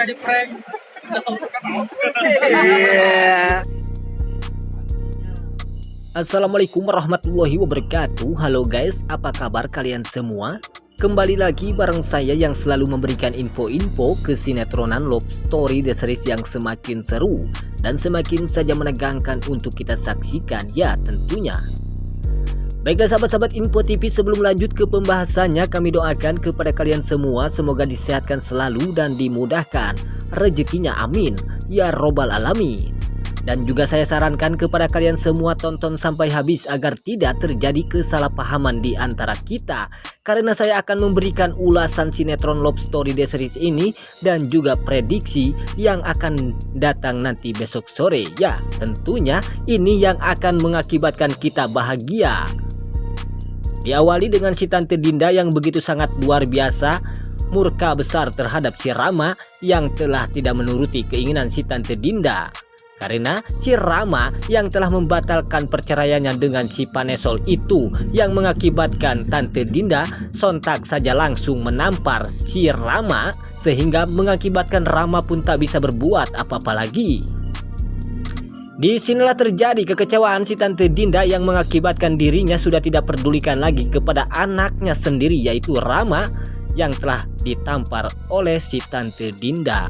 Udah di prank. Assalamualaikum warahmatullahi wabarakatuh. Halo guys, apa kabar kalian semua? Kembali lagi bareng saya yang selalu memberikan info-info kesinetроnan Love Story The Series yang semakin seru dan semakin saja menegangkan untuk kita saksikan ya tentunya. Baiklah sahabat-sahabat Info TV, sebelum lanjut ke pembahasannya, kami doakan kepada kalian semua semoga disehatkan selalu dan dimudahkan rezekinya, amin ya robbal alamin. Dan juga saya sarankan kepada kalian semua tonton sampai habis agar tidak terjadi kesalahpahaman di antara kita, karena saya akan memberikan ulasan sinetron Love Story The Series ini dan juga prediksi yang akan datang nanti besok sore. Ya tentunya ini yang akan mengakibatkan kita bahagia. Diawali dengan si Tante Dinda yang begitu sangat luar biasa murka besar terhadap si Rama yang telah tidak menuruti keinginan si Tante Dinda. Karena si Rama yang telah membatalkan perceraiannya dengan si Panesol itu yang mengakibatkan Tante Dinda sontak saja langsung menampar si Rama, sehingga mengakibatkan Rama pun tak bisa berbuat apa-apa lagi. Di sinilah terjadi kekecewaan si Tante Dinda yang mengakibatkan dirinya sudah tidak pedulikan lagi kepada anaknya sendiri, yaitu Rama yang telah ditampar oleh si Tante Dinda.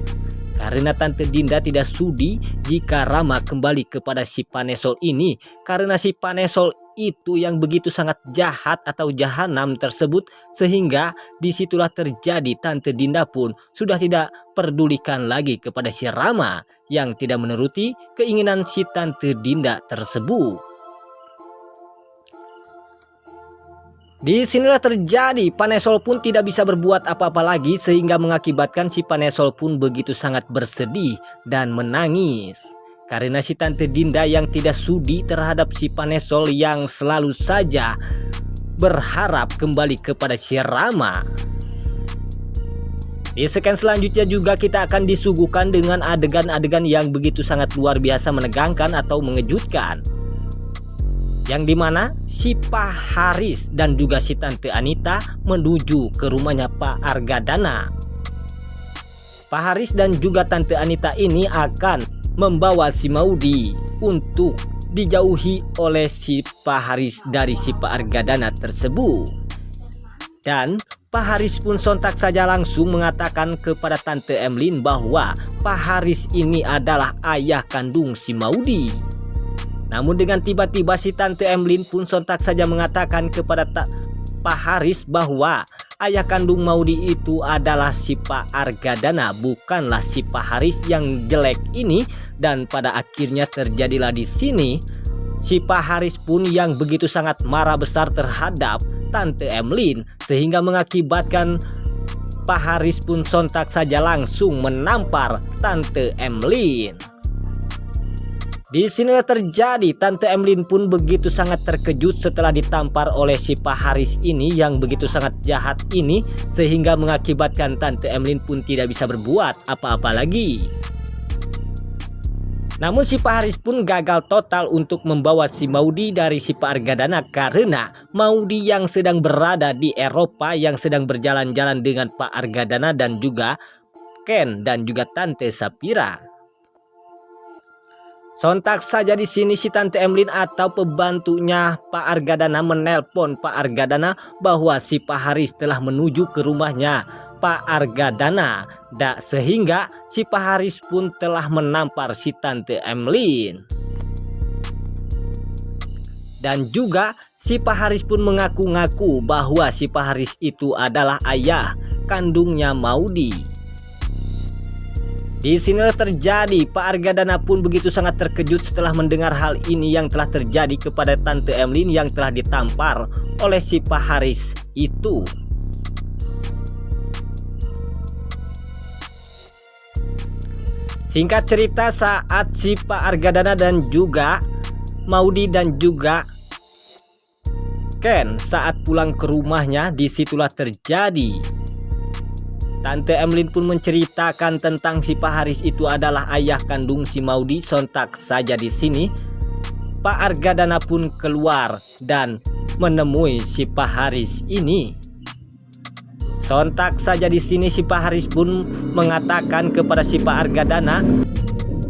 Karena Tante Dinda tidak sudi jika Rama kembali kepada si Panesol ini, karena si Panesol itu yang begitu sangat jahat atau jahanam tersebut, sehingga disitulah terjadi Tante Dinda pun sudah tidak pedulikan lagi kepada si Rama yang tidak menuruti keinginan si Tante Dinda tersebut. Di sinilah terjadi Panesol pun tidak bisa berbuat apa-apa lagi, sehingga mengakibatkan si Panesol pun begitu sangat bersedih dan menangis. Karena si Tante Dinda yang tidak sudi terhadap si Panesol yang selalu saja berharap kembali kepada si Rama. Di scan selanjutnya juga kita akan disuguhkan dengan adegan-adegan yang begitu sangat luar biasa menegangkan atau mengejutkan, yang dimana si Pak Haris dan juga si Tante Anita menuju ke rumahnya Pak Argadana. Pak Haris dan juga Tante Anita ini akan membawa si Maudi untuk dijauhi oleh si Pak Haris dari si Pak Argadana tersebut. Dan Pak Haris pun sontak saja langsung mengatakan kepada Tante Emlyn bahwa Pak Haris ini adalah ayah kandung si Maudi. Namun dengan tiba-tiba si Tante Emlyn pun sontak saja mengatakan kepada Pak Haris bahwa ayah kandung Maudi itu adalah si Pak Argadana, bukanlah si Pak Haris yang jelek ini. Dan pada akhirnya terjadilah di sini si Pak Haris pun yang begitu sangat marah besar terhadap Tante Emlyn, sehingga mengakibatkan Pak Haris pun sontak saja langsung menampar Tante Emlyn. Di sinilah terjadi Tante Emlyn pun begitu sangat terkejut setelah ditampar oleh si Pak Haris ini yang begitu sangat jahat ini, sehingga mengakibatkan Tante Emlyn pun tidak bisa berbuat apa-apa lagi. Namun si Pak Haris pun gagal total untuk membawa si Maudi dari si Pak Argadana, karena Maudi yang sedang berada di Eropa, yang sedang berjalan-jalan dengan Pak Argadana dan juga Ken dan juga Tante Sapira. Sontak saja di sini si Tante Emlyn atau pembantunya Pak Argadana menelpon Pak Argadana bahwa si Pak Haris telah menuju ke rumahnya Pak Argadana, sehingga si Pak Haris pun telah menampar si Tante Emlyn. Dan juga si Pak Haris pun mengaku-ngaku bahwa si Pak Haris itu adalah ayah kandungnya Maudi. Di sinilah terjadi Pak Argadana pun begitu sangat terkejut setelah mendengar hal ini yang telah terjadi kepada Tante Emlyn yang telah ditampar oleh si Pak Haris itu. Singkat cerita, saat si Pak Argadana dan juga Maudi dan juga Ken saat pulang ke rumahnya, disitulah terjadi Tante Emlyn pun menceritakan tentang si Pak Haris itu adalah ayah kandung si Maudi. Sontak saja di sini Pak Argadana pun keluar dan menemui si Pak Haris ini. Sontak saja di sini si Pak Haris pun mengatakan kepada si Pak Argadana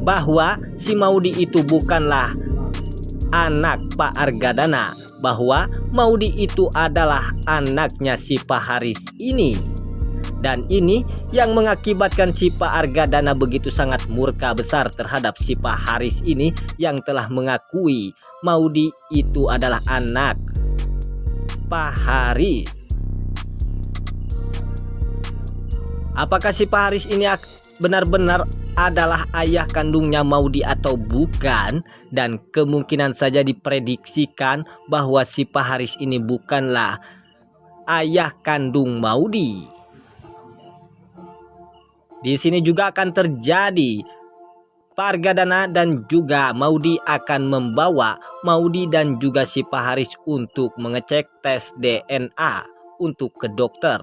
bahwa si Maudi itu bukanlah anak Pak Argadana, bahwa Maudi itu adalah anaknya si Pak Haris ini. Dan ini yang mengakibatkan si Pak Argadana begitu sangat murka besar terhadap si Pak Haris ini yang telah mengakui Maudi itu adalah anak Pak Haris. Apakah si Pak Haris ini benar-benar adalah ayah kandungnya Maudi atau bukan? Dan kemungkinan saja diprediksikan bahwa si Pak Haris ini bukanlah ayah kandung Maudi. Di sini juga akan terjadi Pak Argadana dan juga Maudi akan membawa Maudi dan juga si Pak Haris untuk mengecek tes DNA untuk ke dokter.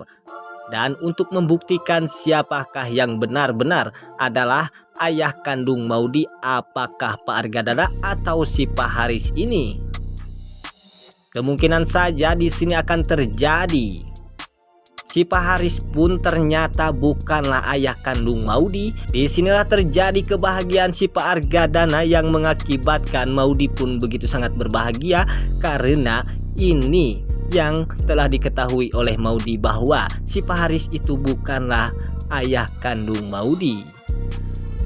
Dan untuk membuktikan siapakah yang benar-benar adalah ayah kandung Maudi, apakah Pak Argadana atau si Pak Haris ini. Kemungkinan saja di sini akan terjadi si Pak Haris pun ternyata bukanlah ayah kandung Maudi. Disinilah terjadi kebahagiaan si Pak Argadana yang mengakibatkan Maudi pun begitu sangat berbahagia karena ini yang telah diketahui oleh Maudi bahwa si Pak Haris itu bukanlah ayah kandung Maudi.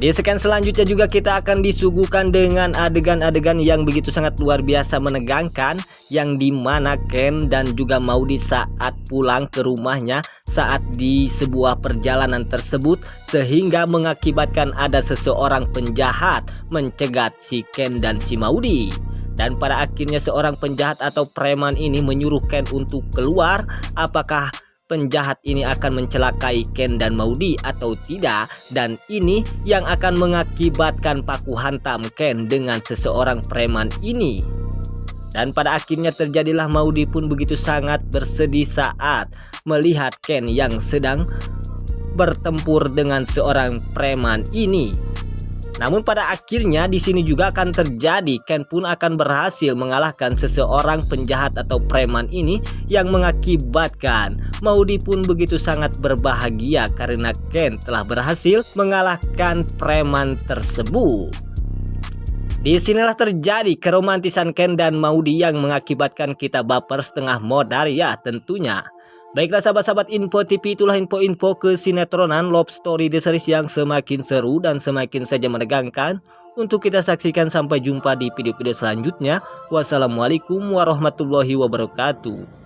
Di scan selanjutnya juga kita akan disuguhkan dengan adegan-adegan yang begitu sangat luar biasa menegangkan, yang dimana Ken dan juga Maudi saat pulang ke rumahnya saat di sebuah perjalanan tersebut, sehingga mengakibatkan ada seseorang penjahat mencegat si Ken dan si Maudi. Dan pada akhirnya seorang penjahat atau preman ini menyuruh Ken untuk keluar. Apakah penjahat ini akan mencelakai Ken dan Maudi atau tidak? Dan ini yang akan mengakibatkan baku hantam Ken dengan seseorang preman ini. Dan pada akhirnya terjadilah Maudi pun begitu sangat bersedih saat melihat Ken yang sedang bertempur dengan seorang preman ini. Namun pada akhirnya di sini juga akan terjadi Ken pun akan berhasil mengalahkan seseorang penjahat atau preman ini, yang mengakibatkan Maudi pun begitu sangat berbahagia karena Ken telah berhasil mengalahkan preman tersebut. Disinilah terjadi keromantisan Ken dan Maudi yang mengakibatkan kita baper setengah modar ya tentunya. Baiklah sahabat-sahabat Info TV, itulah info-info kesinetроnan Love Story The Series yang semakin seru dan semakin saja menegangkan untuk kita saksikan. Sampai jumpa di video-video selanjutnya. Wassalamualaikum warahmatullahi wabarakatuh.